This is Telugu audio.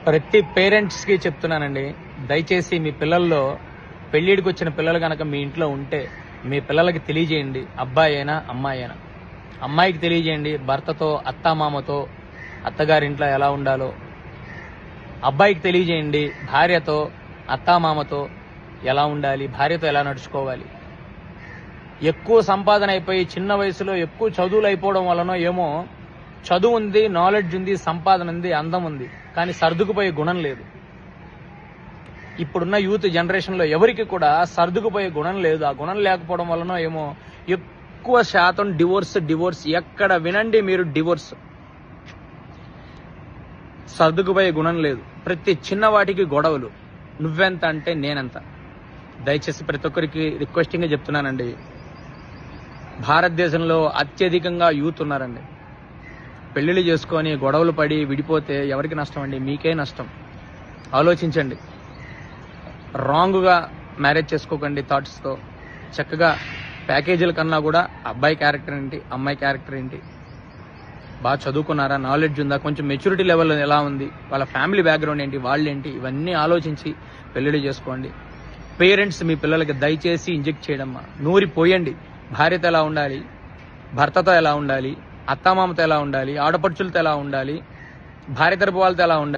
ప్రతి పేరెంట్స్కి చెప్తున్నానండి, దయచేసి మీ పిల్లల్లో పెళ్లిడికి వచ్చిన పిల్లలు కనుక మీ ఇంట్లో ఉంటే మీ పిల్లలకి తెలియజేయండి. అబ్బాయి అయినా అమ్మాయి అయినా. అమ్మాయికి తెలియజేయండి భర్తతో అత్తామామతో అత్తగారింట్లో ఎలా ఉండాలో. అబ్బాయికి తెలియజేయండి భార్యతో అత్తామామతో ఎలా ఉండాలి, భార్యతో ఎలా నడుచుకోవాలి. ఎక్కువ సంపాదన అయిపోయి చిన్న వయసులో ఎక్కువ చదువులు అయిపోవడం వలన ఏమో చదువు ఉంది, నాలెడ్జ్ ఉంది, సంపాదన ఉంది, అందం ఉంది, కానీ సర్దుకుపోయే గుణం లేదు. ఇప్పుడున్న యూత్ జనరేషన్లో ఎవరికి కూడా సర్దుకుపోయే గుణం లేదు. ఆ గుణం లేకపోవడం వలన ఏమో ఎక్కువ శాతం డివోర్స్ ఎక్కడ వినండి మీరు, డివోర్స్. సర్దుకుపోయే గుణం లేదు. ప్రతి చిన్నవాటికి గొడవలు. నువ్వెంత అంటే నేనెంత. దయచేసి ప్రతి ఒక్కరికి రిక్వెస్టింగ్గా చెప్తున్నానండి, భారతదేశంలో అత్యధికంగా యూత్ ఉన్నారండి. పెళ్లిళ్ళు చేసుకొని గొడవలు పడి విడిపోతే ఎవరికి నష్టం అండి? మీకే నష్టం. ఆలోచించండి. రాంగ్గా మ్యారేజ్ చేసుకోకండి థాట్స్తో. చక్కగా ప్యాకేజీల కన్నా కూడా అబ్బాయి క్యారెక్టర్ ఏంటి, అమ్మాయి క్యారెక్టర్ ఏంటి, బాగా చదువుకున్నారా, నాలెడ్జ్ ఉందా, కొంచెం మెచ్యూరిటీ లెవెల్ ఎలా ఉంది, వాళ్ళ ఫ్యామిలీ బ్యాక్గ్రౌండ్ ఏంటి, వాళ్ళేంటి, ఇవన్నీ ఆలోచించి పెళ్లిళ్ళు చేసుకోండి. పేరెంట్స్ మీ పిల్లలకి దయచేసి ఇంజెక్ట్ చేయడమ్మా. నూరిపోయండి. భార్యతో ఎలా ఉండాలి, భర్తతో ఎలా ఉండాలి, అత్తామామతో ఎలా ఉండాలి, ఆడపడుచులతో ఎలా ఉండాలి, భార్య తరపు వాళ్ళతో ఎలా ఉండాలి.